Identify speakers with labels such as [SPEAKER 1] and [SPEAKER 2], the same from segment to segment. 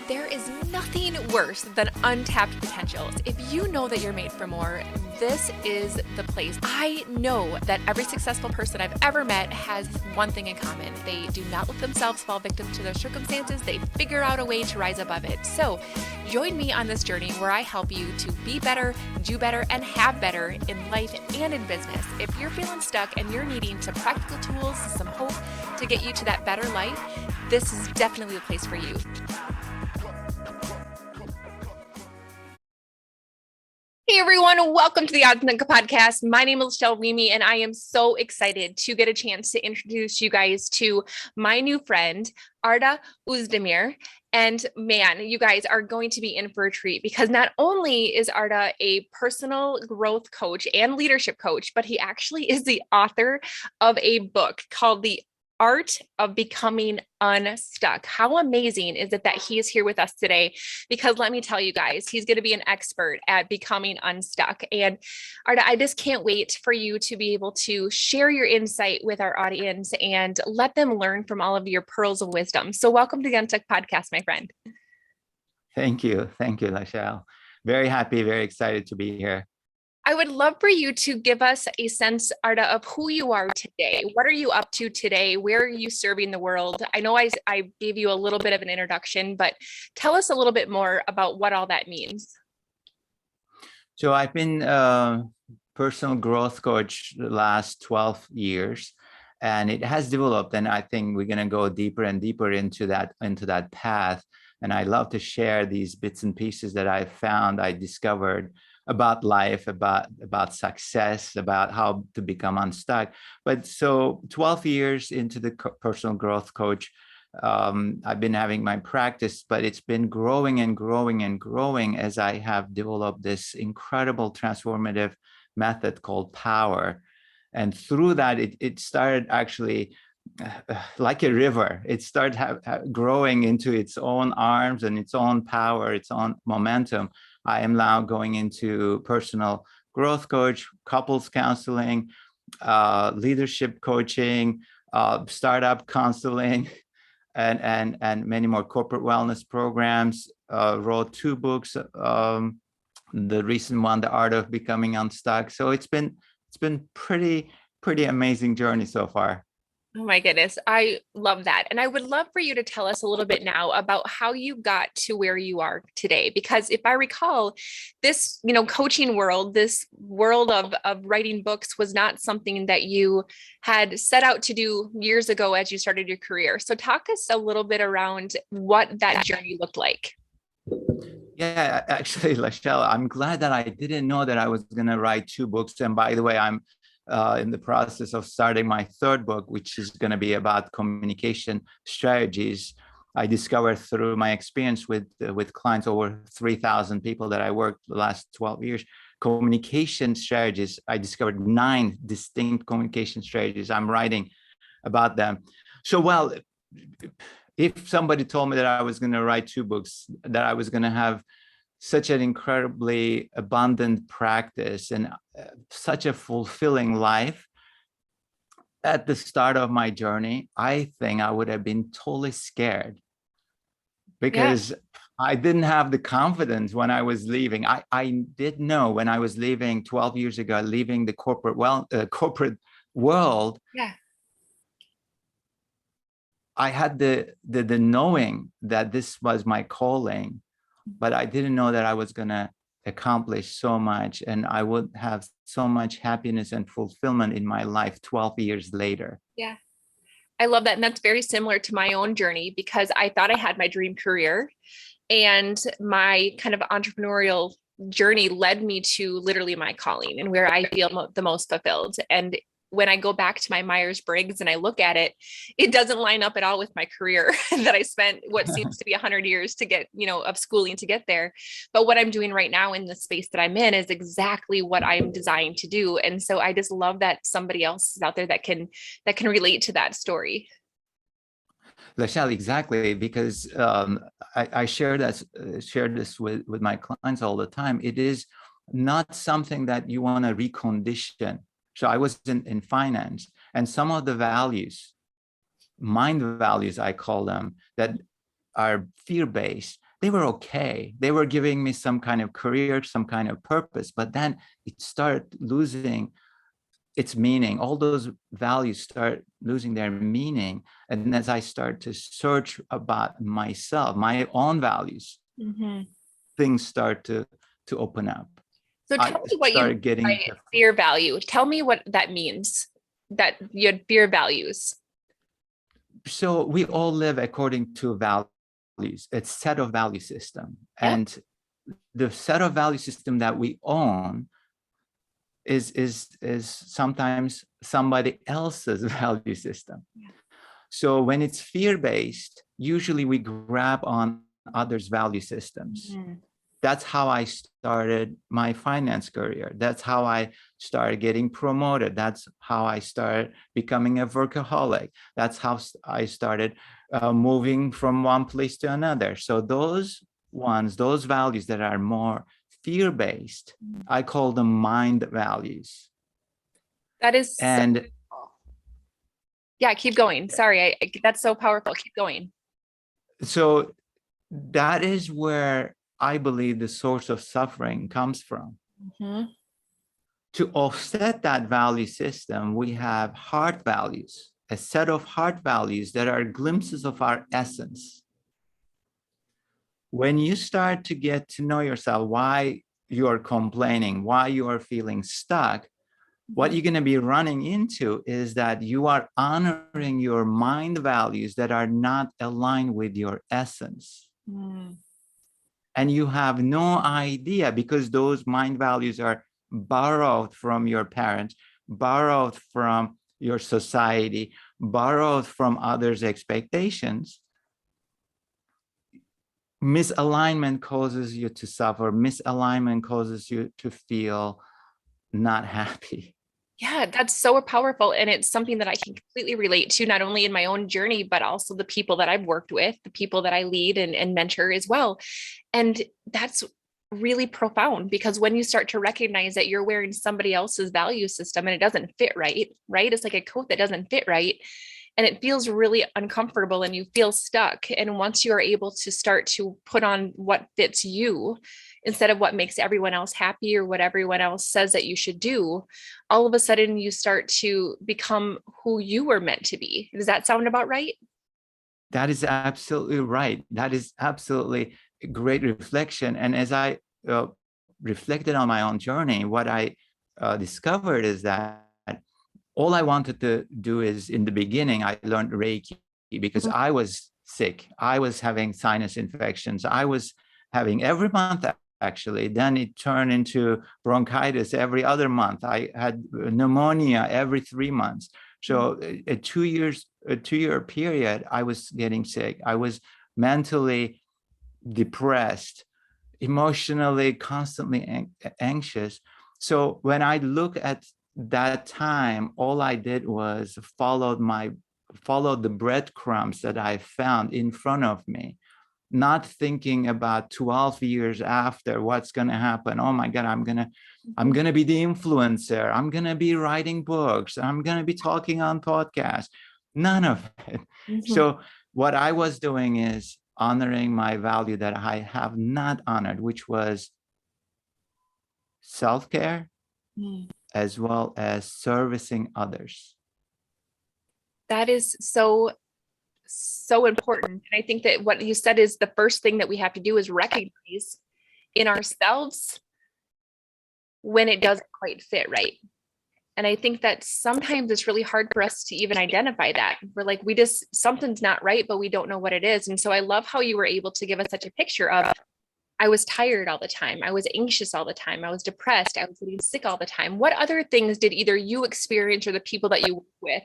[SPEAKER 1] There is nothing worse than untapped potentials. If you know that you're made for more, this is the place. I know that every successful person I've ever met has one thing in common. They do not let themselves fall victim to their circumstances. They figure out a way to rise above it. So join me on this journey where I help you to be better, do better, and have better in life and in business. If you're feeling stuck and you're needing some practical tools, some hope to get you to that better life, this is definitely the place for you. Hey everyone, welcome to the Unstuck Podcast. My name is lachellewieme, and I am so excited to get a chance to introduce you guys to my new friend, Arda Ozdemir. And man, you guys are going to be in for a treat because not only is Arda a personal growth coach and leadership coach, but he actually is the author of a book called The Art of Becoming Unstuck. How amazing is it that he is here with us today? Because let me tell you guys, he's going to be an expert at becoming unstuck. And Arda, I just can't wait for you to be able to share your insight with our audience and let them learn from all of your pearls of wisdom. So welcome to the Unstuck Podcast, my friend.
[SPEAKER 2] Thank you. Thank you, Lachelle. Very happy, very excited to be here.
[SPEAKER 1] I would love for you to give us a sense, Arda, of who you are today. What are you up to today? Where are you serving the world? I know I gave you a little bit of an introduction, but tell us a little bit more about what all that means.
[SPEAKER 2] So I've been a personal growth coach the last 12 years, and it has developed, and I think we're going to go deeper and deeper into that path. And I love to share these bits and pieces that I found, I discovered about life, about success, about how to become unstuck. But so 12 years into the personal growth coach, I've been having my practice, but it's been growing and growing and growing as I have developed this incredible transformative method called power. And through that, it started actually like a river. It started growing into its own arms and its own power, its own momentum. I am now going into personal growth coach, couples counseling, leadership coaching, startup counseling, and many more corporate wellness programs. Wrote 2 books. The recent one, The Art of Becoming Unstuck. So it's been pretty amazing journey so far.
[SPEAKER 1] Oh my goodness. I love that. And I would love for you to tell us a little bit now about how you got to where you are today. Because if I recall, this, coaching world, this world of writing books was not something that you had set out to do years ago as you started your career. So talk us a little bit around what that journey looked like.
[SPEAKER 2] Yeah, actually, Lachelle, I'm glad that I didn't know that I was going to write 2 books. And by the way, I'm in the process of starting my 3rd book, which is going to be about communication strategies. I discovered through my experience with clients, over 3,000 people that I worked the last 12 years, communication strategies. I discovered 9 distinct communication strategies. I'm writing about them. So, well, if somebody told me that I was going to write 2 books, that I was going to have such an incredibly abundant practice and such a fulfilling life at the start of my journey, I think I would have been totally scared because I didn't have the confidence when I was leaving. I did know when I was leaving 12 years ago, leaving the corporate world.
[SPEAKER 1] Yeah.
[SPEAKER 2] I had the knowing that this was my calling, but I didn't know that I was going to accomplish so much and I would have so much happiness and fulfillment in my life 12 years later.
[SPEAKER 1] Yeah. I love that. And that's very similar to my own journey because I thought I had my dream career and my kind of entrepreneurial journey led me to literally my calling and where I feel the most fulfilled. And when I go back to my Myers-Briggs and I look at it, it doesn't line up at all with my career that I spent what seems to be 100 years to get, of schooling to get there. But what I'm doing right now in the space that I'm in is exactly what I'm designed to do. And so I just love that somebody else is out there that can relate to that story.
[SPEAKER 2] Lachelle, exactly, because I share this with my clients all the time. It is not something that you want to recondition. So I was in finance, and some of the values, mind values, I call them, that are fear-based, they were okay. They were giving me some kind of career, some kind of purpose, but then it started losing its meaning. All those values start losing their meaning. And as I start to search about myself, my own values, things start to open up.
[SPEAKER 1] So tell me what you mean by fear value. Tell me what that means, that you had fear values.
[SPEAKER 2] So we all live according to values. It's set of value system. Yeah. And the set of value system that we own is sometimes somebody else's value system. Yeah. So when it's fear-based, usually we grab on others' value systems. That's how I started my finance career. That's how I started getting promoted. That's how I started becoming a workaholic. That's how I started moving from one place to another. So those values that are more fear-based, I call them mind values.
[SPEAKER 1] That is,
[SPEAKER 2] and
[SPEAKER 1] yeah, keep going. Sorry, that's so powerful. Keep going.
[SPEAKER 2] So that is where I believe the source of suffering comes from. To offset that value system, we have heart values, a set of heart values that are glimpses of our essence. When you start to get to know yourself, why you are complaining, why you are feeling stuck, what you're going to be running into is that you are honoring your mind values that are not aligned with your essence. And you have no idea, because those mind values are borrowed from your parents, borrowed from your society, borrowed from others' expectations. Misalignment causes you to suffer. Misalignment causes you to feel not happy.
[SPEAKER 1] Yeah, that's so powerful. And it's something that I can completely relate to, not only in my own journey, but also the people that I've worked with, the people that I lead and mentor as well. And that's really profound, because when you start to recognize that you're wearing somebody else's value system and it doesn't fit right? It's like a coat that doesn't fit right. And it feels really uncomfortable and you feel stuck. And once you are able to start to put on what fits you, instead of what makes everyone else happy or what everyone else says that you should do, all of a sudden you start to become who you were meant to be. Does that sound about right?
[SPEAKER 2] That is absolutely right. That is absolutely a great reflection. And as I reflected on my own journey, what I discovered is that all I wanted to do is, in the beginning, I learned Reiki because I was sick. I was having sinus infections. I was having every month, actually. Then it turned into bronchitis every other month. I had pneumonia every 3 months. So a 2-year period, I was getting sick. I was mentally depressed, emotionally constantly anxious. So when I look at that time, all I did was follow the breadcrumbs that I found in front of me, not thinking about 12 years after what's going to happen. Oh my God, I'm going to be the influencer. I'm going to be writing books. I'm going to be talking on podcasts. None of it. So what I was doing is honoring my value that I have not honored, which was self-care, as well as servicing others.
[SPEAKER 1] That is so important. And I think that what you said is the first thing that we have to do is recognize in ourselves when it doesn't quite fit right. And I think that sometimes it's really hard for us to even identify that. We're like, something's not right, but we don't know what it is. And so I love how you were able to give us such a picture of, I was tired all the time. I was anxious all the time. I was depressed. I was getting sick all the time. What other things did either you experience or the people that you work with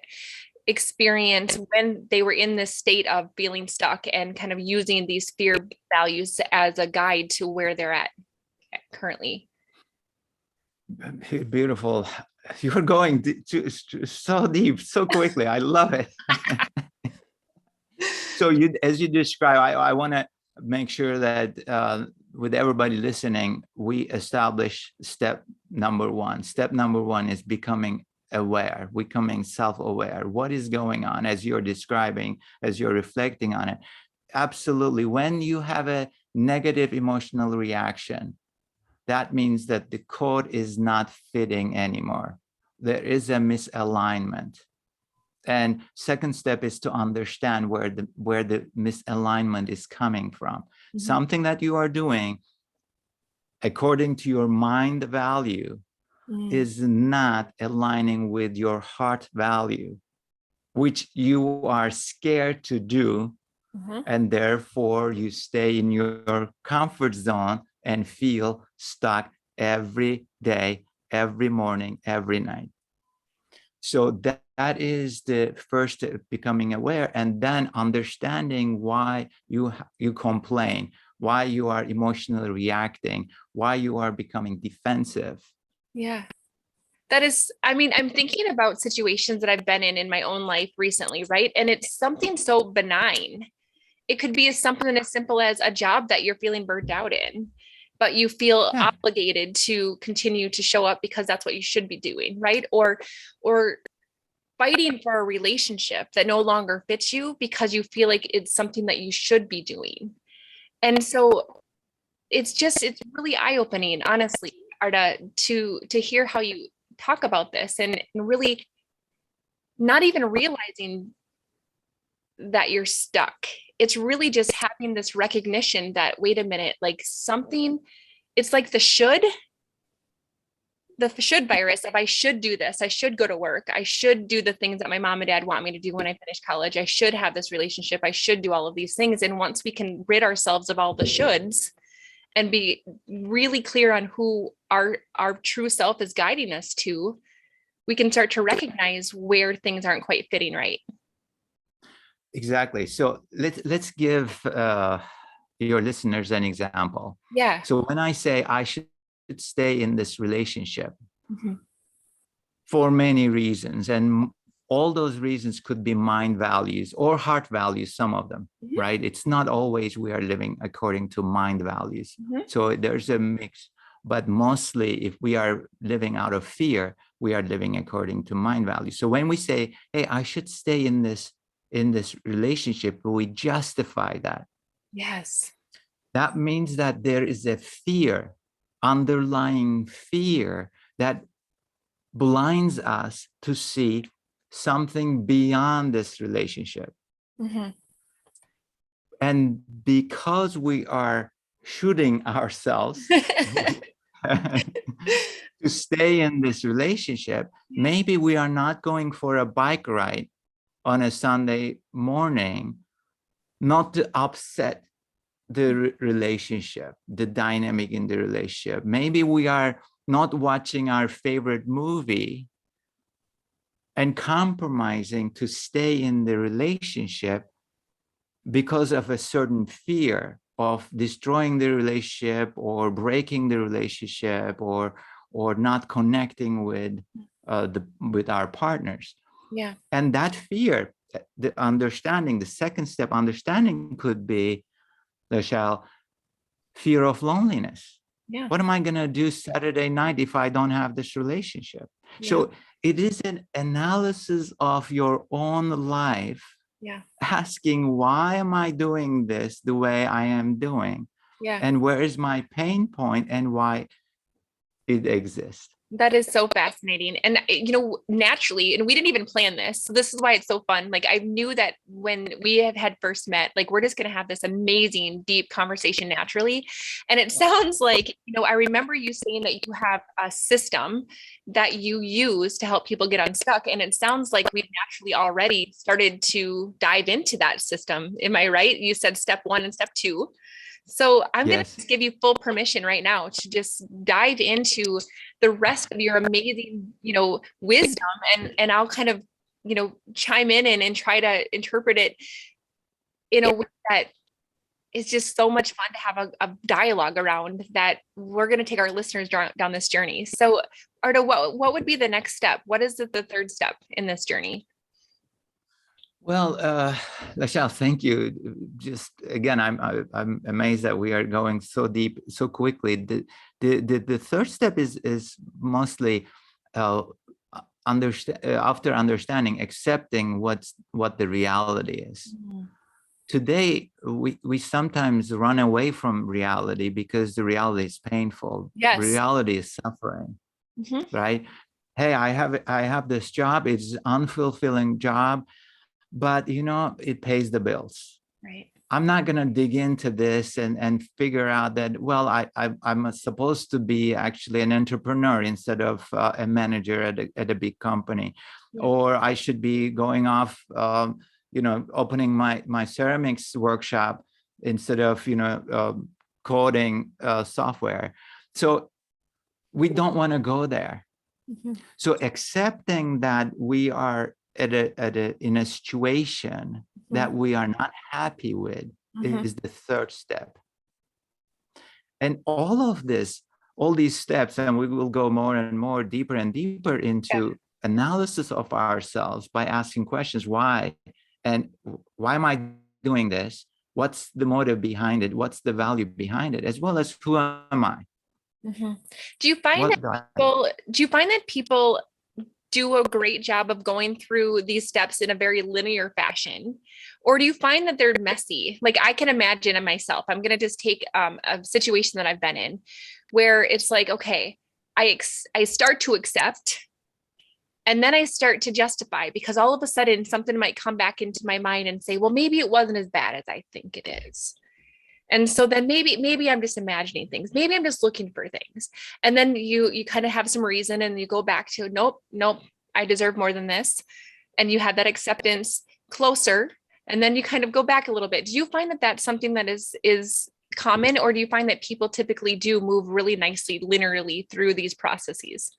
[SPEAKER 1] experience when they were in this state of feeling stuck and kind of using these fear values as a guide to where they're at currently?
[SPEAKER 2] Beautiful. You're going so deep, so quickly. I love it. So as you describe, I want to make sure that with everybody listening, we establish step number one. Step number one is becoming aware, becoming self-aware. What is going on as you're describing, as you're reflecting on it? Absolutely. When you have a negative emotional reaction, that means that the code is not fitting anymore. There is a misalignment. And second step is to understand where the misalignment is coming from. Something that you are doing according to your mind value is not aligning with your heart value, which you are scared to do. And therefore you stay in your comfort zone and feel stuck every day, every morning, every night. So that is the first step, becoming aware, and then understanding why you complain, why you are emotionally reacting, why you are becoming defensive.
[SPEAKER 1] Yeah. That is, I mean, I'm thinking about situations that I've been in my own life recently, right? And it's something so benign. It could be something as simple as a job that you're feeling burnt out in, but you feel obligated to continue to show up because that's what you should be doing, right? Or fighting for a relationship that no longer fits you because you feel like it's something that you should be doing. And so it's really eye-opening, honestly, Arda, to hear how you talk about this and really not even realizing that you're stuck. It's really just having this recognition that, wait a minute, like something, it's like the should virus of I should do this. I should go to work. I should do the things that my mom and dad want me to do when I finish college. I should have this relationship. I should do all of these things. And once we can rid ourselves of all the shoulds and be really clear on who our true self is guiding us to, we can start to recognize where things aren't quite fitting right.
[SPEAKER 2] Exactly. So let's give your listeners an example.
[SPEAKER 1] Yeah.
[SPEAKER 2] So when I say I should stay in this relationship for many reasons, and all those reasons could be mind values or heart values, some of them, right? It's not always we are living according to mind values. So there's a mix, but mostly if we are living out of fear, we are living according to mind values. So when we say, hey, I should stay in this relationship, we justify that.
[SPEAKER 1] Yes.
[SPEAKER 2] That means that there is a fear, underlying fear, that blinds us to see something beyond this relationship. And because we are shooting ourselves to stay in this relationship, maybe we are not going for a bike ride on a Sunday morning, not to upset the relationship, the dynamic in the relationship. Maybe we are not watching our favorite movie and compromising to stay in the relationship because of a certain fear of destroying the relationship or breaking the relationship or not connecting with our partners.
[SPEAKER 1] Yeah.
[SPEAKER 2] And that fear, the understanding, the second step understanding could be, Lachelle, fear of loneliness.
[SPEAKER 1] Yeah.
[SPEAKER 2] What am I going to do Saturday night if I don't have this relationship? So it is an analysis of your own life, asking, why am I doing this the way I am doing? And where is my pain point and why it exists?
[SPEAKER 1] That is so fascinating. And, naturally, and we didn't even plan this. So this is why it's so fun. Like, I knew that when we had first met, like, we're just going to have this amazing, deep conversation naturally. And it sounds like, I remember you saying that you have a system that you use to help people get unstuck. And it sounds like we've naturally already started to dive into that system. Am I right? You said step 1 and step 2. So I'm going to give you full permission right now to just dive into the rest of your amazing, wisdom, and I'll kind of, chime in and try to interpret it in a way that is just so much fun to have a dialogue around, that we're going to take our listeners down this journey. So Arda, what would be the next step? What is the third step in this journey?
[SPEAKER 2] Well, Lachelle, thank you. Just again, I'm amazed that we are going so deep so quickly. The third step is mostly after understanding, accepting what the reality is. today we sometimes run away from reality because the reality is painful.
[SPEAKER 1] Yes.
[SPEAKER 2] Reality is suffering, right? Hey, I have this job. It's an unfulfilling job, but it pays the bills.
[SPEAKER 1] Right.
[SPEAKER 2] I'm not going to dig into this and figure out that, well, I'm supposed to be actually an entrepreneur instead of a manager at a big company, or I should be going off, opening my ceramics workshop instead of, coding software. So we don't want to go there. So accepting that we are in a situation that we are not happy with is the third step. And all these steps, and we will go more and more deeper and deeper into analysis of ourselves by asking questions. Why? And why am I doing this? What's the motive behind it? What's the value behind it? As well as who am I?
[SPEAKER 1] Do you find that people do a great job of going through these steps in a very linear fashion? Or do you find that they're messy? Like I can imagine in myself, I'm going to just take a situation that I've been in where it's like, okay, I start to accept, and then I start to justify, because all of a sudden something might come back into my mind and say, well, maybe it wasn't as bad as I think it is. And so then maybe I'm just imagining things. Maybe I'm just looking for things. And then you kind of have some reason and you go back to, nope, I deserve more than this. And you have that acceptance closer. And then you kind of go back a little bit. Do you find that that's something that is common, or do you find that people typically do move really nicely linearly through these processes?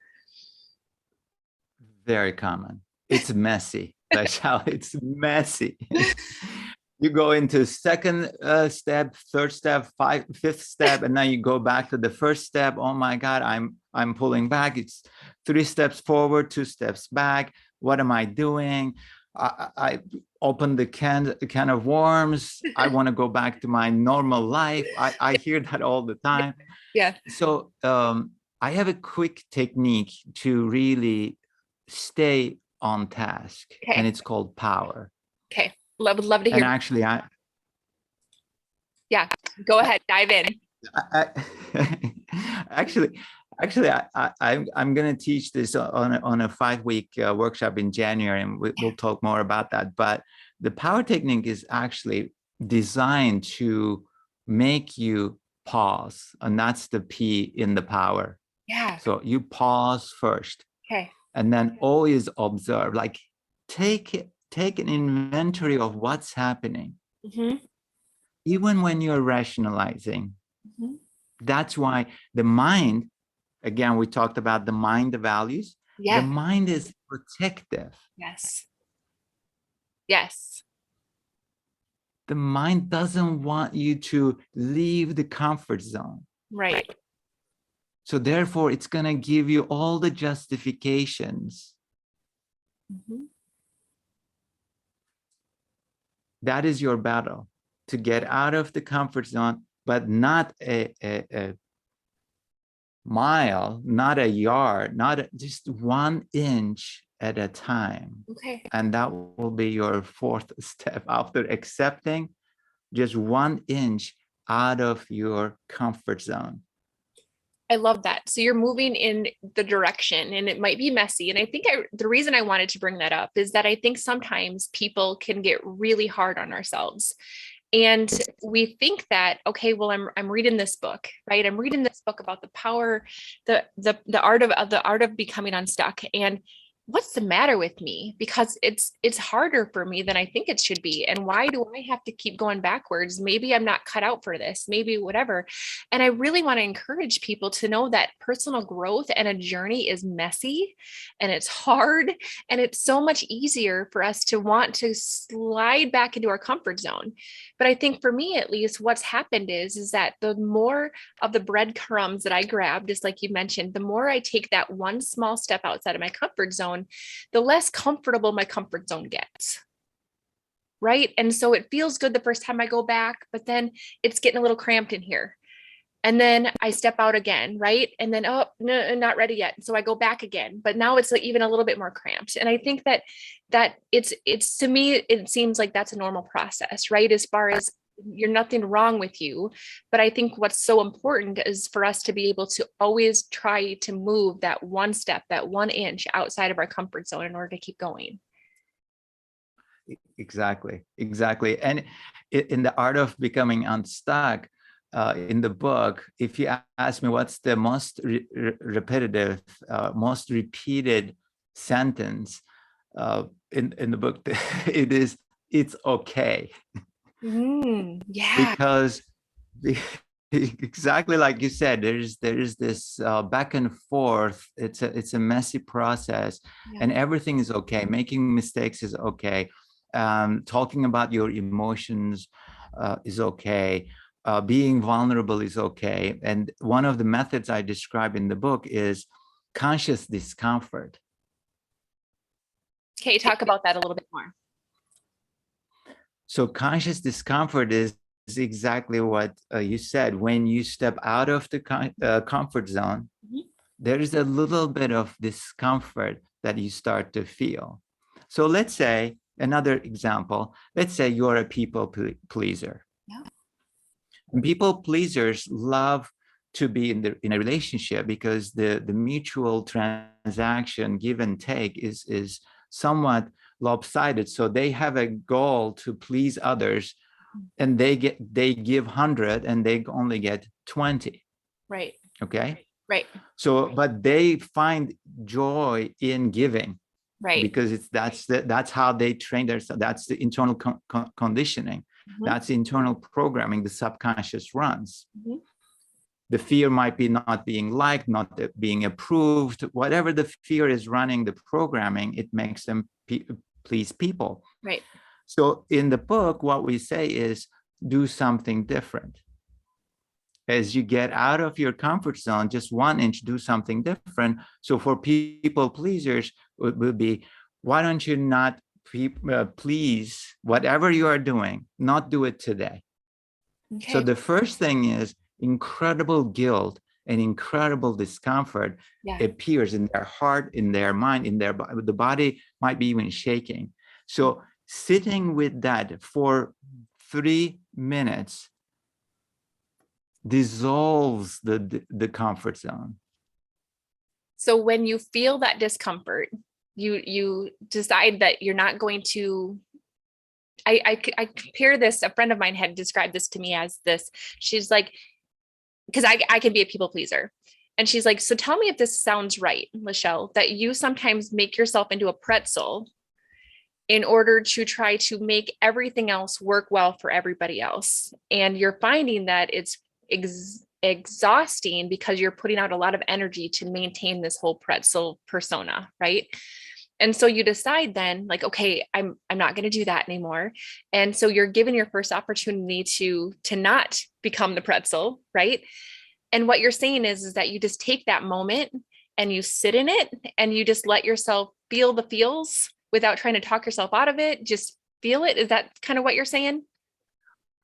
[SPEAKER 2] Very common. It's messy. That's how it's messy. You go into second step, third step, fifth step, and then you go back to the first step. Oh my God, I'm pulling back. It's 3 steps forward, 2 steps back. What am I doing? I opened the can of worms. I want to go back to my normal life. I hear that all the time.
[SPEAKER 1] Yeah.
[SPEAKER 2] So I have a quick technique to really stay on task, and it's called power.
[SPEAKER 1] Okay. Would love to hear.
[SPEAKER 2] And actually,
[SPEAKER 1] go ahead, dive in.
[SPEAKER 2] I'm going to teach this on a 5-week workshop in January, and we'll talk more about that. But the power technique is actually designed to make you pause, and that's the P in the power.
[SPEAKER 1] Yeah.
[SPEAKER 2] So you pause first, and then always observe. Like take an inventory of what's happening, even when you're rationalizing. That's why the mind, again, we talked about the mind, the values. The mind is protective.
[SPEAKER 1] Yes.
[SPEAKER 2] The mind doesn't want you to leave the comfort zone.
[SPEAKER 1] Right.
[SPEAKER 2] So therefore, it's going to give you all the justifications. That is your battle, to get out of the comfort zone, but not a mile, not a yard, just 1 inch at a time. And that will be your 4th step after accepting, just 1 inch out of your comfort zone.
[SPEAKER 1] I love that. So you're moving in the direction, and it might be messy. And I think the reason I wanted to bring that up is that I think sometimes people can get really hard on ourselves. And we think that, okay, well, I'm reading this book, right? I'm reading this book about the power, the art of becoming unstuck. And what's the matter with me? Because it's harder for me than I think it should be. And why do I have to keep going backwards? Maybe I'm not cut out for this, maybe whatever. And I really want to encourage people to know that personal growth and a journey is messy, and it's hard, and it's so much easier for us to want to slide back into our comfort zone. But I think for me, at least, what's happened is that the more of the breadcrumbs that I grab, just like you mentioned, the more I take that one small step outside of my comfort zone, the less comfortable my comfort zone gets. Right. And so it feels good the first time I go back, but then it's getting a little cramped in here. And then I step out again, right? And then, oh, no, not ready yet. So I go back again, but now it's like even a little bit more cramped. And I think that it's to me, it seems like that's a normal process, right? As far as you're nothing wrong with you. But I think what's so important is for us to be able to always try to move that one step, that 1 inch outside of our comfort zone in order to keep going.
[SPEAKER 2] Exactly. And in the Art of Becoming Unstuck, in the book, if you ask me what's the most repetitive, most repeated sentence in the book, it's okay.
[SPEAKER 1] Yeah.
[SPEAKER 2] Because exactly like you said, there's this back and forth. It's a messy process, and everything is okay. Making mistakes is okay. Talking about your emotions is okay. Being vulnerable is okay. And one of the methods I describe in the book is conscious discomfort.
[SPEAKER 1] Okay, talk about that a little bit more.
[SPEAKER 2] So conscious discomfort is exactly what you said. When you step out of the comfort zone, there is a little bit of discomfort that you start to feel. So let's say, another example, let's say you're a people pleaser.
[SPEAKER 1] Yeah.
[SPEAKER 2] And people pleasers love to be in a relationship because the mutual transaction, give and take, is somewhat lopsided. So they have a goal to please others, and they give 100 and they only get 20.
[SPEAKER 1] Right.
[SPEAKER 2] Okay.
[SPEAKER 1] Right.
[SPEAKER 2] So, but they find joy in giving,
[SPEAKER 1] right?
[SPEAKER 2] Because that's how they train themselves. That's the internal conditioning. That's the internal programming the subconscious runs. The fear might be not being liked, not being approved, whatever the fear is running the programming, it makes them please people.
[SPEAKER 1] Right.
[SPEAKER 2] So in the book, what we say is do something different. As you get out of your comfort zone, just 1 inch, do something different. So for people pleasers, it will be, why don't you not please whatever you are doing, not do it today. Okay. So the first thing is incredible guilt and incredible discomfort appears in their heart, in their mind, in the body might be even shaking. So sitting with that for 3 minutes dissolves the comfort zone.
[SPEAKER 1] So when you feel that discomfort, you decide that you're not going to. I compare this. A friend of mine had described this to me as this. She's like, because I can be a people pleaser, and she's like, so tell me if this sounds right, Lachelle, that you sometimes make yourself into a pretzel in order to try to make everything else work well for everybody else, and you're finding that it's exhausting because you're putting out a lot of energy to maintain this whole pretzel persona, right? And so you decide then, like, okay, I'm not going to do that anymore. And so you're given your first opportunity to not become the pretzel, right? And what you're saying is that you just take that moment and you sit in it and you just let yourself feel the feels without trying to talk yourself out of it. Just feel it. Is that kind of what you're saying?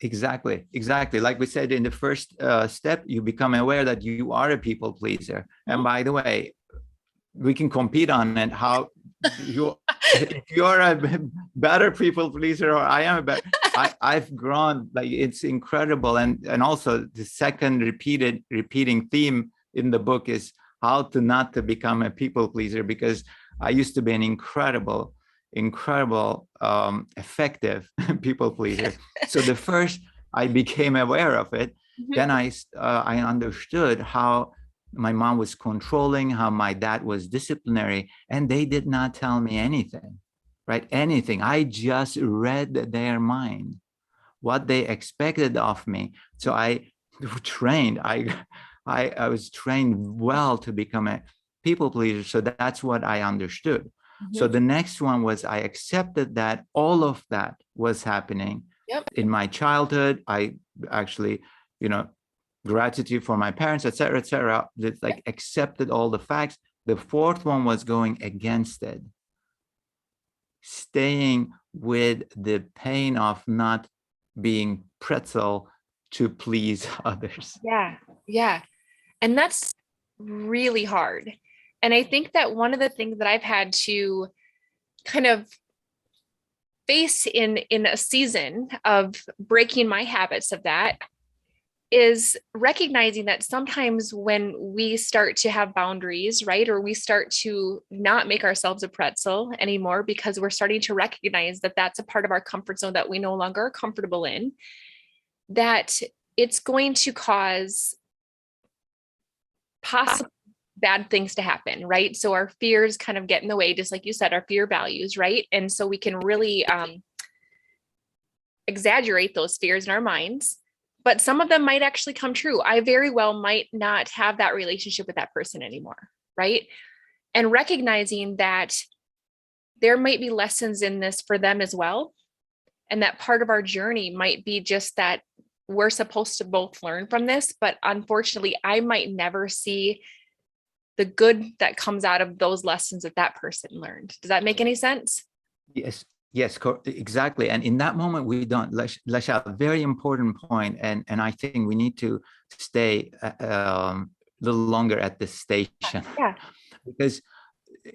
[SPEAKER 2] Exactly. Like we said in the first step, you become aware that you are a people pleaser. And by the way, we can compete on it. How if you're a better people pleaser or I am a better, I've grown, like, it's incredible. And also the second repeating theme in the book is how to not to become a people pleaser, because I used to be an incredible effective people pleaser. So the first I became aware of it, then I understood how my mom was controlling, how my dad was disciplinary, and they did not tell me anything, right? Anything. I just read their mind, what they expected of me. So I trained. I was trained well to become a people pleaser. So that's what I understood. So the next one was I accepted that all of that was happening in my childhood. I actually, gratitude for my parents, et cetera, just like accepted all the facts. The fourth one was going against it, staying with the pain of not being pretzel to please others.
[SPEAKER 1] Yeah. Yeah. And that's really hard. And I think that one of the things that I've had to kind of face in a season of breaking my habits of that is recognizing that sometimes when we start to have boundaries, right, or we start to not make ourselves a pretzel anymore because we're starting to recognize that that's a part of our comfort zone that we no longer are comfortable in, that it's going to cause possible bad things to happen, right? So our fears kind of get in the way, just like you said, our fear values, right? And so we can really exaggerate those fears in our minds, but some of them might actually come true. I very well might not have that relationship with that person anymore, right? And recognizing that there might be lessons in this for them as well. And that part of our journey might be just that we're supposed to both learn from this, but unfortunately, I might never see the good that comes out of those lessons that that person learned. Does that make any sense?
[SPEAKER 2] Yes, exactly. And in that moment, we don't. Lachelle, a very important point, and I think we need to stay a little longer at this station.
[SPEAKER 1] Yeah.
[SPEAKER 2] Because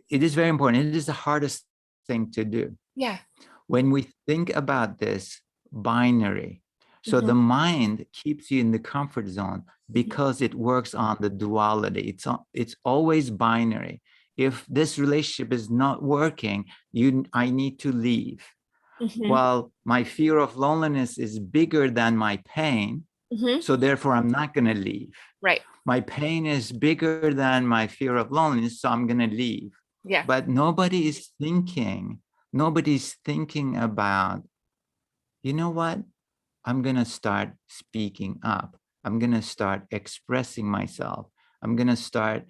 [SPEAKER 2] it is very important. It is the hardest thing to do.
[SPEAKER 1] Yeah.
[SPEAKER 2] When we think about this binary, so the mind keeps you in the comfort zone because it works on the duality. It's always binary. If this relationship is not working, I need to leave. While my fear of loneliness is bigger than my pain, so therefore I'm not going to leave.
[SPEAKER 1] Right.
[SPEAKER 2] My pain is bigger than my fear of loneliness, so I'm going to leave.
[SPEAKER 1] Yeah.
[SPEAKER 2] But nobody's thinking about, you know what? I'm going to start speaking up. I'm going to start expressing myself. I'm going to start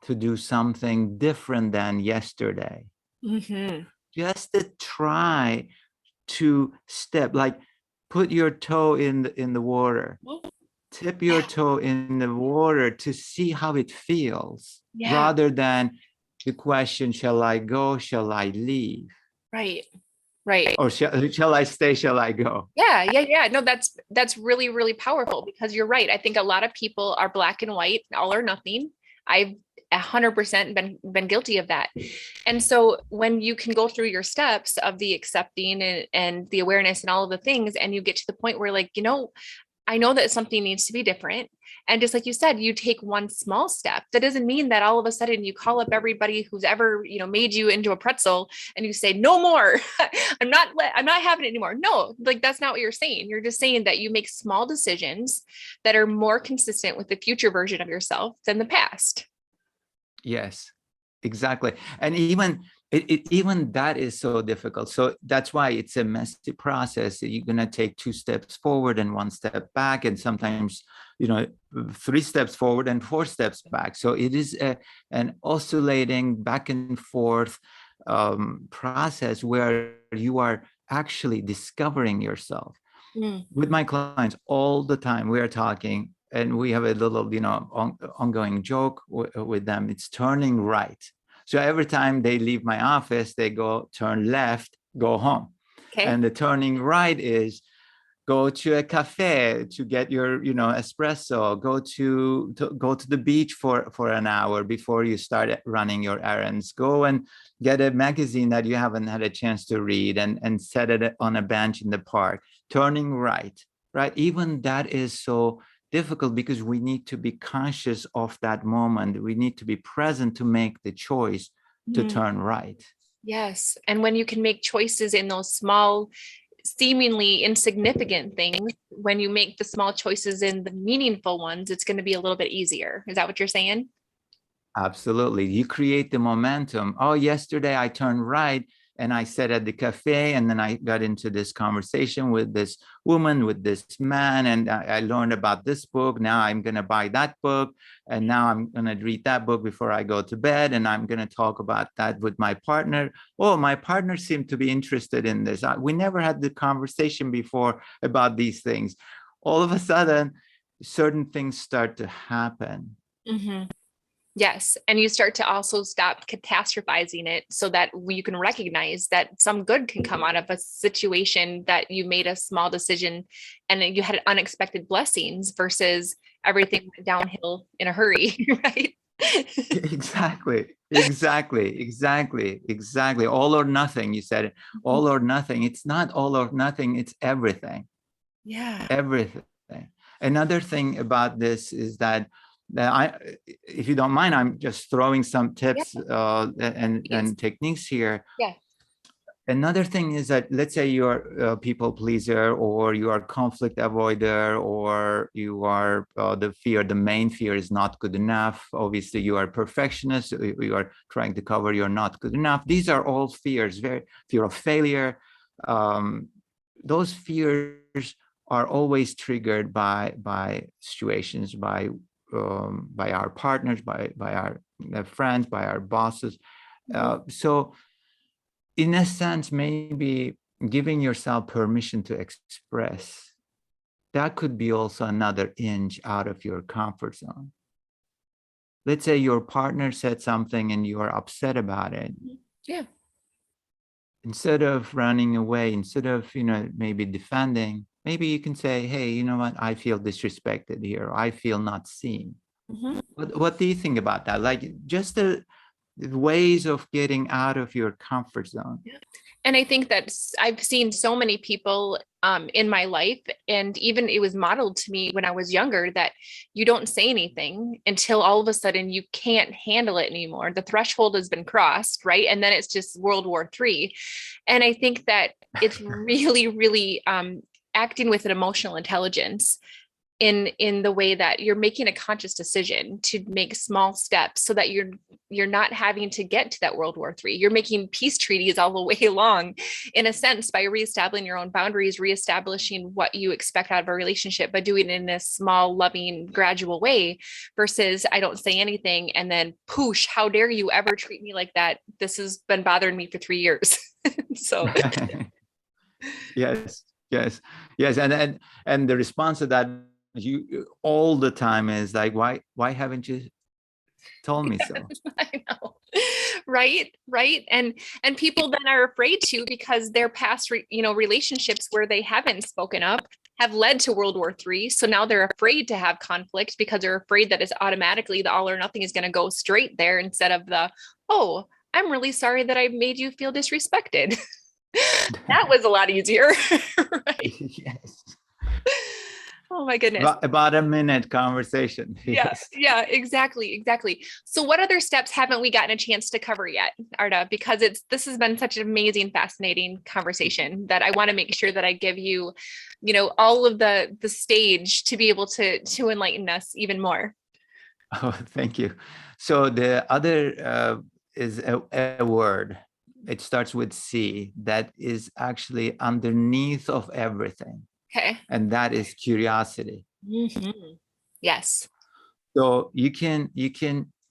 [SPEAKER 2] to do something different than yesterday. Just to try to step, like put your toe in the water. Tip your toe in the water to see how it feels, rather than the question, shall I go? Shall I leave?
[SPEAKER 1] Right.
[SPEAKER 2] Or shall I stay? Shall I go?
[SPEAKER 1] Yeah. No, that's really, really powerful, because you're right. I think a lot of people are black and white, all or nothing. I've 100% been guilty of that. And so when you can go through your steps of the accepting and the awareness and all of the things, and you get to the point where, like, I know that something needs to be different. And just like you said, you take one small step. That doesn't mean that all of a sudden you call up everybody who's ever, made you into a pretzel and you say, no more, I'm not having it anymore. No, like, that's not what you're saying. You're just saying that you make small decisions that are more consistent with the future version of yourself than the past.
[SPEAKER 2] Yes, exactly. And even that is so difficult. So that's why it's a messy process. You're going to take 2 steps forward and 1 step back, and sometimes 3 steps forward and 4 steps back. So it is an oscillating back and forth process where you are actually discovering yourself. With my clients all the time, we are talking, and we have a little ongoing joke with them. It's turning right. So every time they leave my office, they go turn left, go home.
[SPEAKER 1] Okay.
[SPEAKER 2] And the turning right is go to a cafe to get your espresso, go to the beach for an hour before you start running your errands, go and get a magazine that you haven't had a chance to read and set it on a bench in the park. Turning right. Even that is so difficult, because we need to be conscious of that moment. We need to be present to make the choice to turn right.
[SPEAKER 1] Yes. And when you can make choices in those small, seemingly insignificant things, when you make the small choices in the meaningful ones, it's going to be a little bit easier. Is that what you're saying?
[SPEAKER 2] Absolutely. You create the momentum. Oh, yesterday I turned right and I sat at the cafe, and then I got into this conversation with this woman, with this man, and I learned about this book. Now I'm going to buy that book, and now I'm going to read that book before I go to bed, and I'm going to talk about that with my partner. Oh, my partner seemed to be interested in this. We never had the conversation before about these things. All of a sudden, certain things start to happen.
[SPEAKER 1] Yes. And you start to also stop catastrophizing it so that you can recognize that some good can come out of a situation that you made a small decision and then you had unexpected blessings versus everything went downhill in a hurry, right?
[SPEAKER 2] Exactly. All or nothing. You said it. All or nothing. It's not all or nothing. It's everything.
[SPEAKER 1] Yeah.
[SPEAKER 2] Everything. Another thing about this is that if you don't mind, I'm just throwing some tips and techniques here.
[SPEAKER 1] Yeah.
[SPEAKER 2] Another thing is that, let's say you're a people pleaser, or you are conflict avoider, or you are the main fear is not good enough. Obviously, you are perfectionist. You are trying to cover you're not good enough. These are all fears. Fear of failure. Those fears are always triggered by situations, by our partners, by our friends, by our bosses. So in a sense, maybe giving yourself permission to express, that could be also another inch out of your comfort zone. Let's say your partner said something and you are upset about it.
[SPEAKER 1] Yeah.
[SPEAKER 2] Instead of running away, instead of, maybe defending, maybe you can say, hey, you know what? I feel disrespected here. I feel not seen. What do you think about that? Like, just the ways of getting out of your comfort zone.
[SPEAKER 1] And I think that I've seen so many people in my life, and even it was modeled to me when I was younger, that you don't say anything until all of a sudden you can't handle it anymore. The threshold has been crossed, right? And then it's just World War III. And I think that it's really, really acting with an emotional intelligence in the way that you're making a conscious decision to make small steps so that you're not having to get to that World War III. You're making peace treaties all the way along, in a sense, by reestablishing your own boundaries, reestablishing what you expect out of a relationship, but doing it in a small, loving, gradual way versus I don't say anything and then poosh, how dare you ever treat me like that? This has been bothering me for 3 years. So
[SPEAKER 2] yes. And the response to that, you all the time is like, why haven't you told me so?
[SPEAKER 1] I know. Right. And people then are afraid to, because their past relationships where they haven't spoken up have led to World War III. So now they're afraid to have conflict because they're afraid that it's automatically the all or nothing is going to go straight there instead of the, oh, I'm really sorry that I made you feel disrespected. That was a lot easier. Right.
[SPEAKER 2] Yes.
[SPEAKER 1] Oh my goodness.
[SPEAKER 2] About a minute conversation.
[SPEAKER 1] Yes. Yeah, exactly. So what other steps haven't we gotten a chance to cover yet, Arda? Because this has been such an amazing, fascinating conversation that I want to make sure that I give you, all of the stage to be able to enlighten us even more.
[SPEAKER 2] Oh, thank you. So the other is a word. It starts with C, that is actually underneath of everything.
[SPEAKER 1] Okay.
[SPEAKER 2] And that is curiosity.
[SPEAKER 1] Mm-hmm. Yes.
[SPEAKER 2] So you can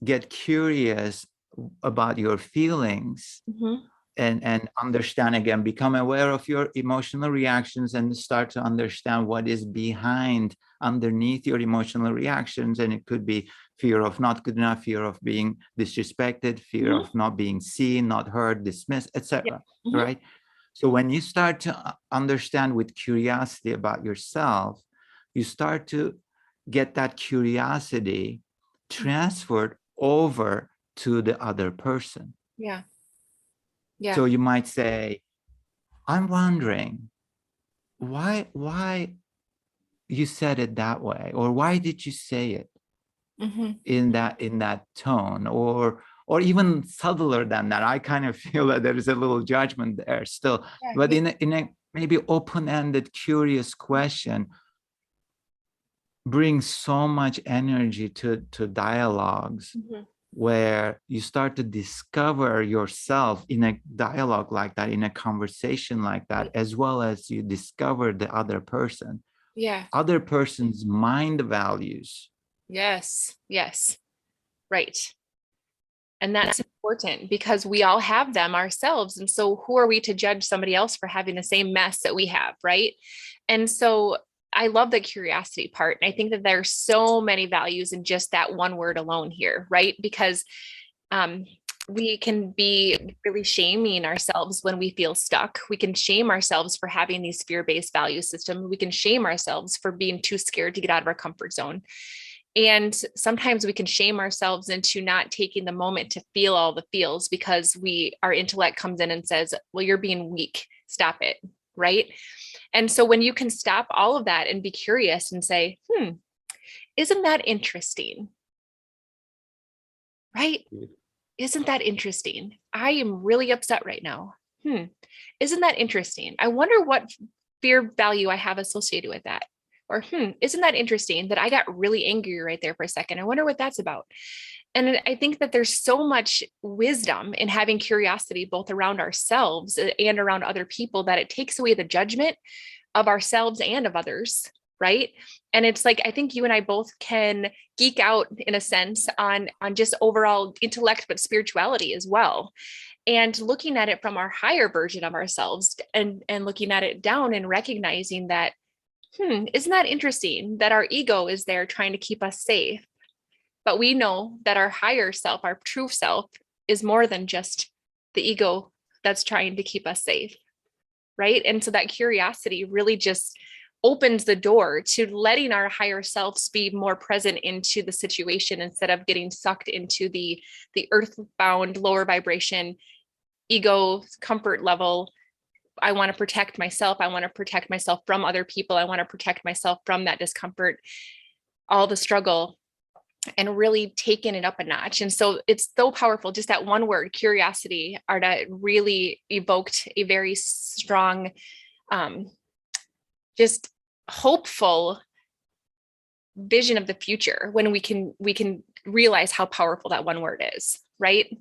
[SPEAKER 2] get curious about your feelings, and understand, again, become aware of your emotional reactions and start to understand what is underneath your emotional reactions. And it could be fear of not good enough, fear of being disrespected, fear of not being seen, not heard, dismissed, etc. Right? So when you start to understand with curiosity about yourself, you start to get that curiosity transferred over to the other person.
[SPEAKER 1] Yeah.
[SPEAKER 2] So you might say, I'm wondering why you said it that way, or why did you say it in that tone, or even subtler than that. I kind of feel that there is a little judgment there still, but in a maybe open-ended, curious question brings so much energy to dialogues where you start to discover yourself in a dialogue like that, in a conversation like that, as well as you discover the other person. Other person's mind values.
[SPEAKER 1] Yes. Right. And that's important because we all have them ourselves. And so who are we to judge somebody else for having the same mess that we have, right? And so I love the curiosity part. And I think that there's so many values in just that one word alone here, right? Because we can be really shaming ourselves when we feel stuck. We can shame ourselves for having these fear-based value systems. We can shame ourselves for being too scared to get out of our comfort zone. And sometimes we can shame ourselves into not taking the moment to feel all the feels because our intellect comes in and says, well, you're being weak. Stop it. Right. And so when you can stop all of that and be curious and say, isn't that interesting? Right? Isn't that interesting? I am really upset right now. Isn't that interesting? I wonder what fear value I have associated with that. Or, isn't that interesting that I got really angry right there for a second? I wonder what that's about. And I think that there's so much wisdom in having curiosity, both around ourselves and around other people, that it takes away the judgment of ourselves and of others. Right. And it's like, I think you and I both can geek out in a sense on just overall intellect, but spirituality as well. And looking at it from our higher version of ourselves and looking at it down and recognizing that, isn't that interesting that our ego is there trying to keep us safe? But we know that our higher self, our true self, is more than just the ego that's trying to keep us safe. Right. And so that curiosity really just opens the door to letting our higher selves be more present into the situation instead of getting sucked into the earthbound, lower vibration, ego comfort level. I want to protect myself. I want to protect myself from other people. I want to protect myself from that discomfort, all the struggle, and really taking it up a notch. And so it's so powerful. Just that one word, curiosity, Arda, really evoked a very strong, just hopeful vision of the future when we can realize how powerful that one word is, right?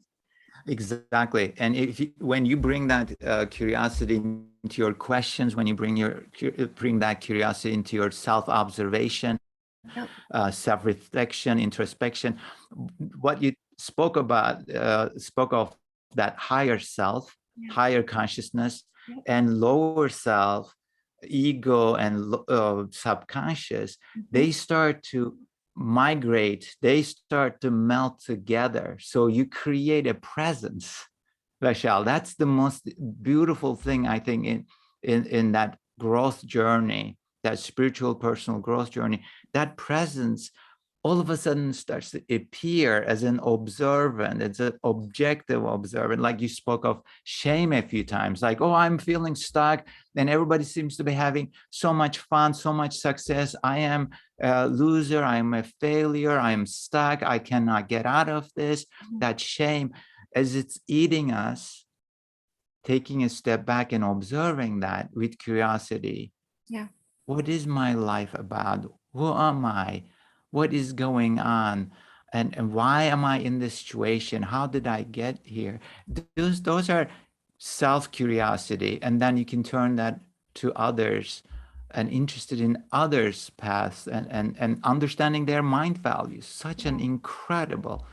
[SPEAKER 2] Exactly. And when you bring that curiosity into your questions, when you bring that curiosity into your self-observation, self-reflection, introspection, what you spoke of that higher self, higher consciousness, and lower self, ego and subconscious, they start to migrate, they start to melt together. So you create a presence, Lachelle. That's the most beautiful thing, I think, in that growth journey, that spiritual personal growth journey. That presence all of a sudden starts to appear as an observant. It's an objective observant. Like you spoke of shame a few times, like, oh, I'm feeling stuck and everybody seems to be having so much fun, so much success. I am a loser. I'm a failure. I'm stuck. I cannot get out of this. That shame, as it's eating us, taking a step back and observing that with curiosity.
[SPEAKER 1] Yeah.
[SPEAKER 2] What is my life about? Who am I? What is going on? And why am I in this situation? How did I get here? Those are self-curiosity. And then you can turn that to others and interested in others' paths and understanding their mind values. Such an incredible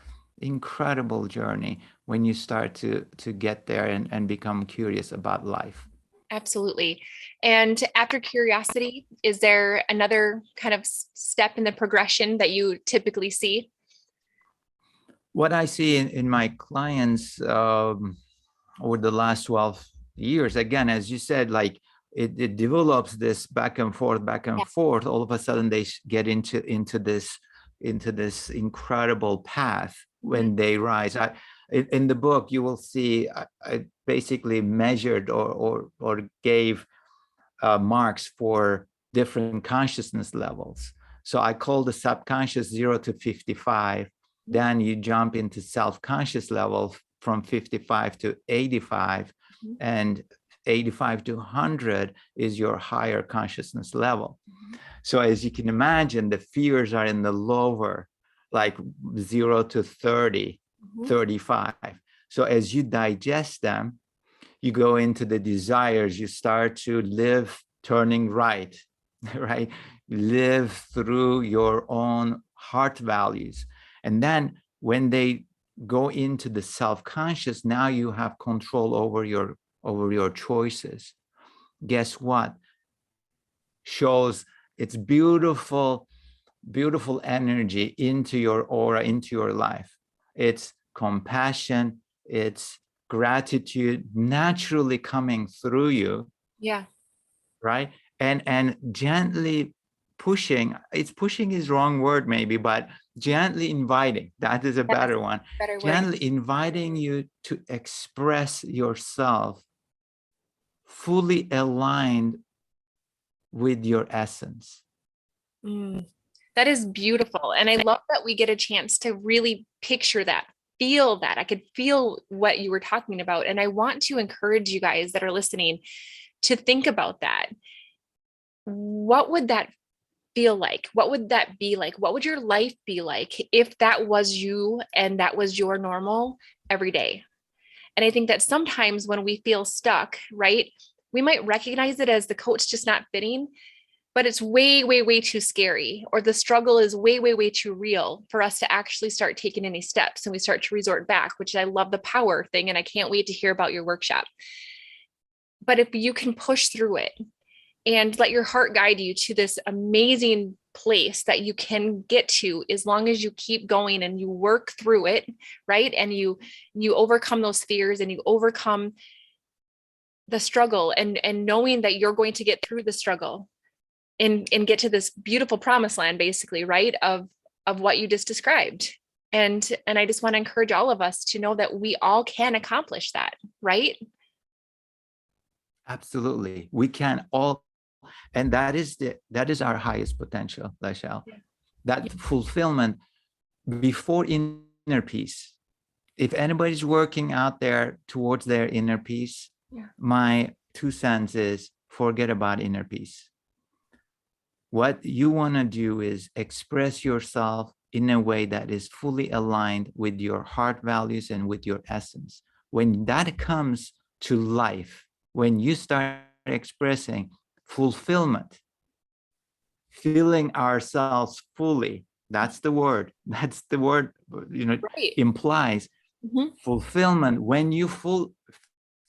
[SPEAKER 2] journey when you start to get there and become curious about life.
[SPEAKER 1] Absolutely. And after curiosity, is there another kind of step in the progression that you typically see?
[SPEAKER 2] What I see in my clients over the last 12 years, again, as you said, like it develops this back and forth. All of a sudden they get into this incredible path when they rise. In the book, you will see I basically measured or gave marks for different consciousness levels. So I call the subconscious 0 to 55. Then you jump into self-conscious level from 55 to 85, and 85 to 100 is your higher consciousness level. So as you can imagine, the fears are in the lower, like 0 to 30, 35. So as you digest them, you go into the desires, you start to live turning right, right? Live through your own heart values. And then when they go into the self-conscious, now you have control over your choices. Guess what? Shows It's beautiful, beautiful energy into your aura, into your life. It's compassion, it's gratitude naturally coming through you.
[SPEAKER 1] Yeah.
[SPEAKER 2] Right. And gently pushing, it's pushing is wrong word maybe, but gently inviting, that is a better one.
[SPEAKER 1] Better word.
[SPEAKER 2] Gently inviting you to express yourself fully aligned with your essence.
[SPEAKER 1] That is beautiful. And I love that we get a chance to really picture that, feel that. I could feel what you were talking about. And I want to encourage you guys that are listening to think about that. What would that feel like? What would that be like? What would your life be like if that was you and that was your normal every day? And I think that sometimes when we feel stuck, right, we might recognize it as the coach just not fitting, but it's way, way, way too scary, or the struggle is way, way, way too real for us to actually start taking any steps. And we start to resort back, which I love the power thing. And I can't wait to hear about your workshop. But if you can push through it and let your heart guide you to this amazing place that you can get to, as long as you keep going and you work through it, right? And you overcome those fears and you overcome the struggle, and knowing that you're going to get through the struggle and get to this beautiful promised land, basically, right? Of what you just described. And I just want to encourage all of us to know that we all can accomplish that, right?
[SPEAKER 2] Absolutely. We can all, and that is our highest potential, Lachelle.
[SPEAKER 1] Yeah.
[SPEAKER 2] That fulfillment before inner peace. If anybody's working out there towards their inner peace, my 2 cents is forget about inner peace. What you want to do is express yourself in a way that is fully aligned with your heart values and with your essence. When that comes to life, when you start expressing fulfillment, feeling ourselves fully, that's the word,
[SPEAKER 1] Right.
[SPEAKER 2] implies fulfillment. When you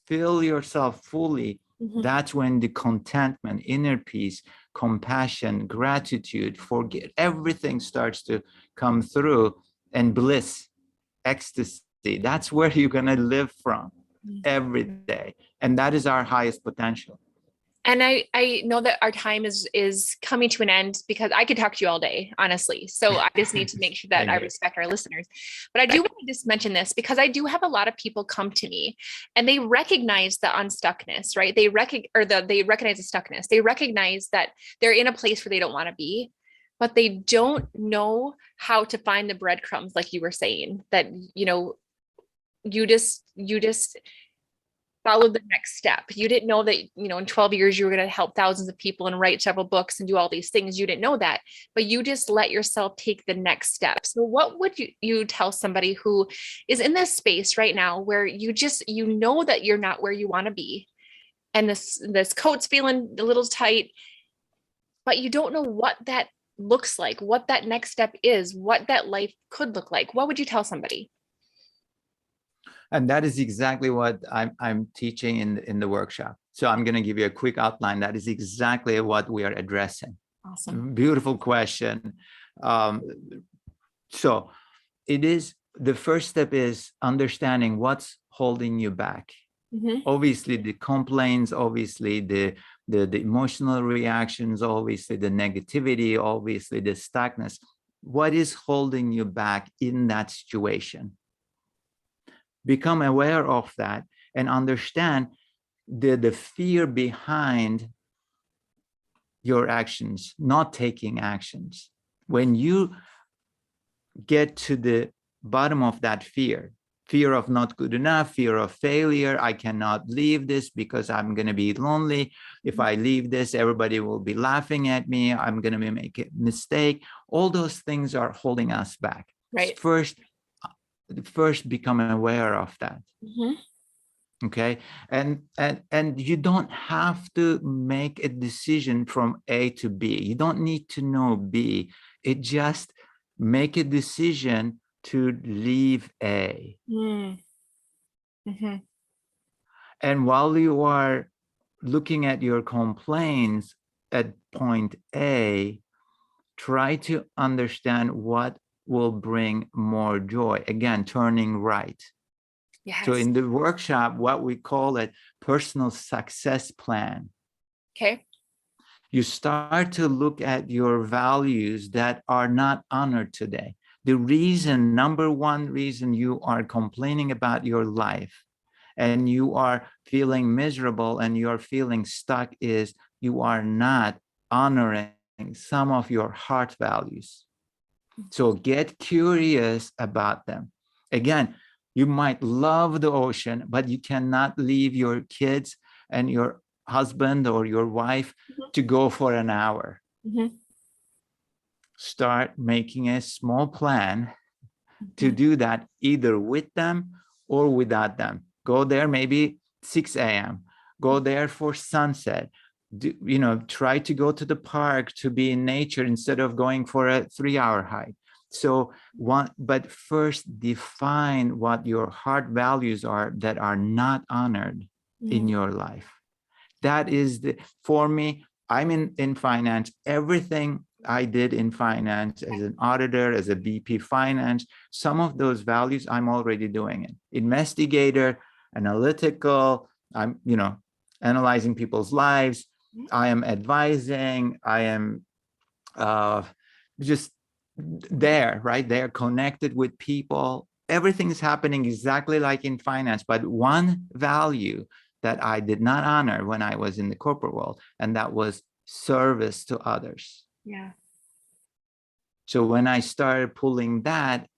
[SPEAKER 2] feel yourself fully, that's when the contentment, inner peace, compassion, gratitude, forget, everything starts to come through, and bliss, ecstasy. That's where you're going to live from every day. And that is our highest potential.
[SPEAKER 1] And I know that our time is coming to an end, because I could talk to you all day, honestly. So I just need to make sure that I respect our listeners. But I do want to just mention this, because I do have a lot of people come to me and they recognize the unstuckness, right? They recognize the stuckness. They recognize that they're in a place where they don't want to be, but they don't know how to find the breadcrumbs, like you were saying, that, you just follow the next step. You didn't know that, in 12 years, you were going to help thousands of people and write several books and do all these things. You didn't know that, but you just let yourself take the next step. So what would you tell somebody who is in this space right now where you know that you're not where you want to be, and this coat's feeling a little tight, but you don't know what that looks like, what that next step is, what that life could look like? What would you tell somebody?
[SPEAKER 2] And that is exactly what I'm teaching in the workshop. So I'm going to give you a quick outline. That is exactly what we are addressing.
[SPEAKER 1] Awesome.
[SPEAKER 2] Beautiful question. So it is, the first step is understanding what's holding you back. Obviously the complaints, obviously the emotional reactions, obviously the negativity, obviously the stuckness. What is holding you back in that situation? Become aware of that and understand the fear behind your actions, not taking actions. When you get to the bottom of that fear of not good enough, fear of failure, I cannot leave this because I'm going to be lonely. If I leave this, everybody will be laughing at me. I'm going to make a mistake. All those things are holding us back.
[SPEAKER 1] Right.
[SPEAKER 2] First become aware of that. Okay. And you don't have to make a decision from A to B. You don't need to know B. It just make a decision to leave A. And while you are looking at your complaints, at point A, try to understand what will bring more joy. Again, turning right.
[SPEAKER 1] Yes.
[SPEAKER 2] So in the workshop, what we call it, personal success plan.
[SPEAKER 1] Okay.
[SPEAKER 2] You start to look at your values that are not honored today. The reason, number one reason you are complaining about your life and you are feeling miserable and you're feeling stuck is you are not honoring some of your heart values. So get curious about them. Again, you might love the ocean, but you cannot leave your kids and your husband or your wife to go for an hour. Start making a small plan to do that either with them or without them. Go there maybe 6 a.m. Go there for sunset. Try to go to the park to be in nature instead of going for a 3-hour hike. So but first define what your heart values are that are not honored in your life. That is for me, I'm in finance. Everything I did in finance as an auditor, as a VP finance, some of those values I'm already doing it. Investigator, analytical, I'm, analyzing people's lives. I am advising, I am just there, right? They're connected with people. Everything is happening exactly like in finance, but one value that I did not honor when I was in the corporate world, and that was service to others.
[SPEAKER 1] Yeah.
[SPEAKER 2] So when I started pulling that,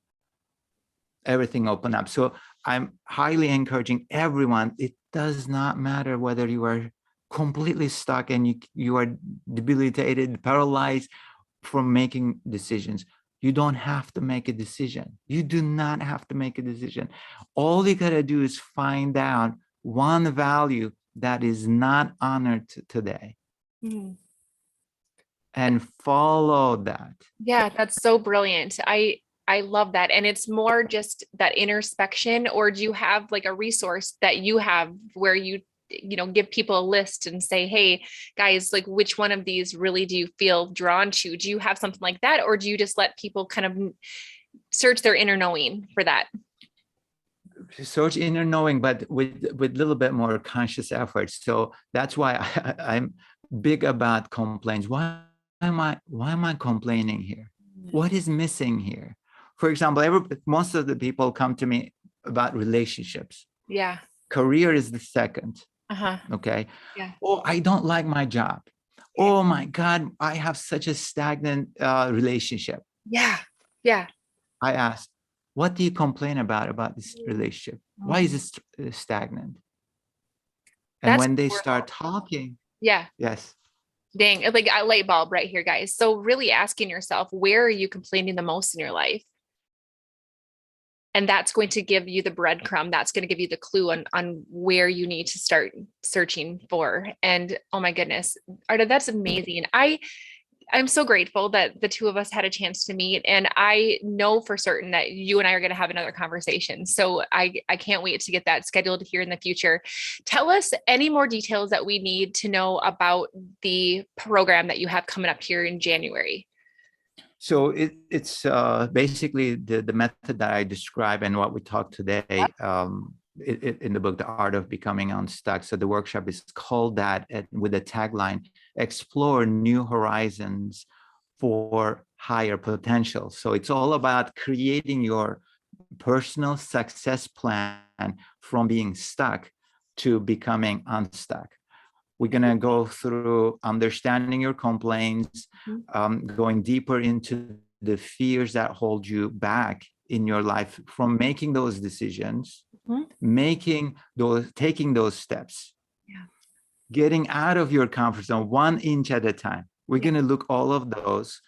[SPEAKER 2] everything opened up. So I'm highly encouraging everyone. It does not matter whether you are completely stuck and you are debilitated, paralyzed from making decisions. You don't have to make a decision. You do not have to make a decision. All you gotta do is find out one value that is not honored today and follow that.
[SPEAKER 1] Yeah, that's so brilliant. I love that. And it's more just that introspection, or do you have like a resource that you have where you give people a list and say, hey guys, like which one of these really do you feel drawn to? Do you have something like that? Or do you just let people kind of search their inner knowing for that?
[SPEAKER 2] Search inner knowing, but with a little bit more conscious effort. So that's why I'm big about complaints. Why am I complaining here? What is missing here? For example, most of the people come to me about relationships.
[SPEAKER 1] Yeah.
[SPEAKER 2] Career is the second. Okay.
[SPEAKER 1] Yeah.
[SPEAKER 2] Oh, I don't like my job. Oh my God, I have such a stagnant relationship.
[SPEAKER 1] Yeah. Yeah.
[SPEAKER 2] I asked, what do you complain about this relationship? Why is it stagnant? And
[SPEAKER 1] that's
[SPEAKER 2] when they start talking,
[SPEAKER 1] yeah.
[SPEAKER 2] Yes.
[SPEAKER 1] Dang, like a light bulb right here, guys. So really asking yourself, where are you complaining the most in your life? And that's going to give you the breadcrumb. That's going to give you the clue on where you need to start searching for. And oh my goodness, Arda, that's amazing. I'm so grateful that the two of us had a chance to meet. And I know for certain that you and I are going to have another conversation. So I can't wait to get that scheduled here in the future. Tell us any more details that we need to know about the program that you have coming up here in January.
[SPEAKER 2] So it's basically the method that I describe and what we talked today in the book, The Art of Becoming Unstuck. So the workshop is called that with a tagline, Explore New Horizons for Higher Potential. So it's all about creating your personal success plan from being stuck to becoming unstuck. We're going to go through understanding your complaints, going deeper into the fears that hold you back in your life from making those decisions, taking those steps, getting out of your comfort zone 1 inch at a time. We're going to look all of those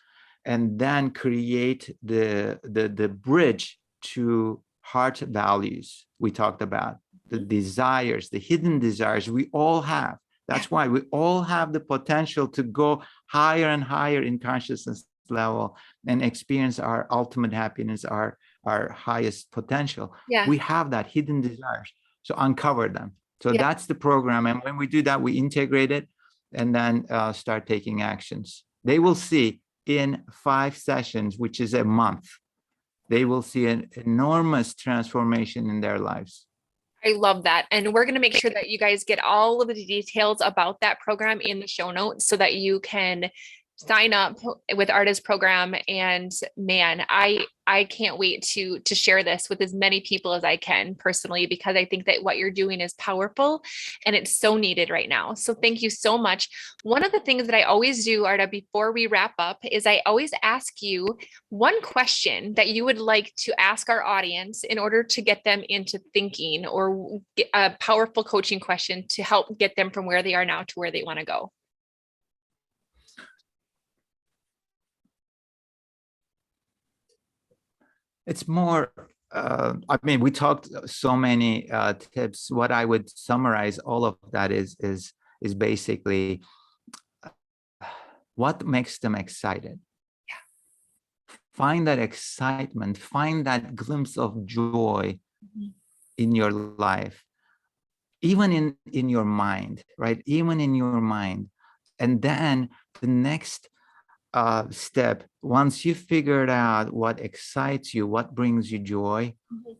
[SPEAKER 2] and then create the bridge to heart values we talked about, the desires, the hidden desires we all have. That's why we all have the potential to go higher and higher in consciousness level and experience our ultimate happiness, our highest potential. We have that hidden desires. So uncover them. So that's the program. And when we do that, we integrate it and then start taking actions. They will see in 5 sessions, which is a month, they will see an enormous transformation in their lives.
[SPEAKER 1] I love that. And we're going to make sure that you guys get all of the details about that program in the show notes so that you can sign up with Arda's program. And man, I can't wait to share this with as many people as I can personally, because I think that what you're doing is powerful and it's so needed right now. So thank you so much. One of the things that I always do, Arda, before we wrap up is I always ask you one question that you would like to ask our audience in order to get them into thinking, or get a powerful coaching question to help get them from where they are now to where they want to go.
[SPEAKER 2] It's more, we talked so many tips. What I would summarize all of that is basically what makes them excited. Yeah. Find that excitement, find that glimpse of joy in your life, even in your mind, right? Even in your mind. And then the next step, once you figured out what excites you, what brings you joy,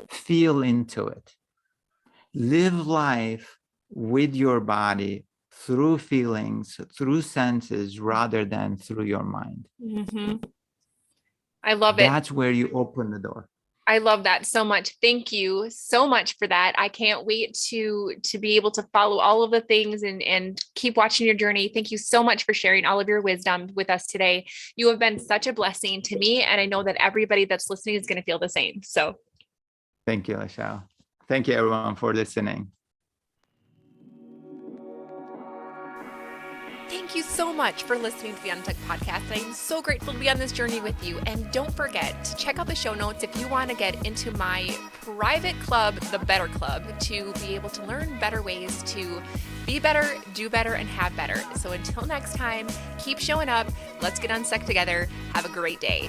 [SPEAKER 2] feel into it. Live life with your body through feelings, through senses, rather than through your mind.
[SPEAKER 1] I love it.
[SPEAKER 2] That's where you open the door.
[SPEAKER 1] I love that so much. Thank you so much for that. I can't wait to be able to follow all of the things and keep watching your journey. Thank you so much for sharing all of your wisdom with us today. You have been such a blessing to me, and I know that everybody that's listening is going to feel the same. So
[SPEAKER 2] thank you, Lachelle. Thank you, everyone, for listening.
[SPEAKER 1] Thank you so much for listening to the Unstuck Podcast. I am so grateful to be on this journey with you. And don't forget to check out the show notes if you want to get into my private club, the Better Club, to be able to learn better ways to be better, do better, and have better. So until next time, keep showing up. Let's get unstuck together. Have a great day.